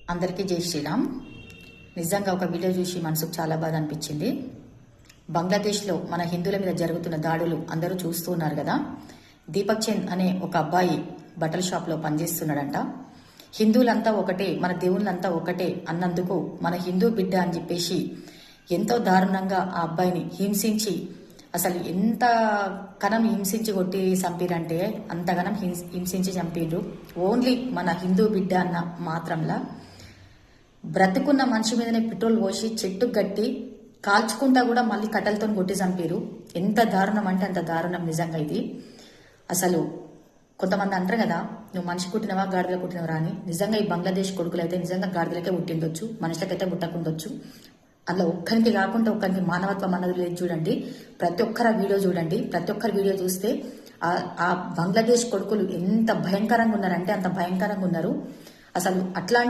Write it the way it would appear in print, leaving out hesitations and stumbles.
అందరికీ జై శ్రీరామ్. నిజంగా ఒక వీడియో చూసి మనసుకు చాలా బాధ అనిపించింది. బంగ్లాదేశ్లో మన హిందువుల మీద జరుగుతున్న దాడులు అందరూ చూస్తూ ఉన్నారు కదా. దీపక్ చంద్ అనే ఒక అబ్బాయి బట్టల షాప్లో పనిచేస్తున్నాడంట. హిందువులంతా ఒకటే, మన దేవుళ్ళంతా ఒకటే అన్నందుకు మన హిందూ బిడ్డ అని చెప్పేసి ఎంతో దారుణంగా ఆ అబ్బాయిని హింసించి, అసలు ఎంత కనం హింసించి కొట్టి చంపిరంటే అంతగనం హింసించి చంపిర్రు. ఓన్లీ మన హిందూ బిడ్డ అన్న మాత్రంలా బ్రతుకున్న మనిషి మీదనే పెట్రోల్ పోసి చెట్టు గట్టి కాల్చుకుంటా కూడా మళ్ళీ కట్టెలతో కొట్టి చంపారు. ఎంత దారుణం అంటే అంత దారుణం నిజంగా ఇది. అసలు కొంతమంది అంటారు కదా, నువ్వు మనిషి పుట్టినవా గాడిదలు పుట్టినవరా అని. నిజంగా ఈ బంగ్లాదేశ్ కొడుకులు అయితే నిజంగా గాడిదలకే పుట్టిండొచ్చు, మనుషులకైతే పుట్టకుండొచ్చు. అందులో ఒక్కరికి కాకుండా ఒక్కరికి మానవత్వం అన్నది లేదు. చూడండి, ప్రతి ఒక్కరు వీడియో చూడండి. ప్రతి ఒక్కరి వీడియో చూస్తే ఆ బంగ్లాదేశ్ కొడుకులు ఎంత భయంకరంగా ఉన్నారంటే అంత భయంకరంగా ఉన్నారు. అసలు అట్లాంటి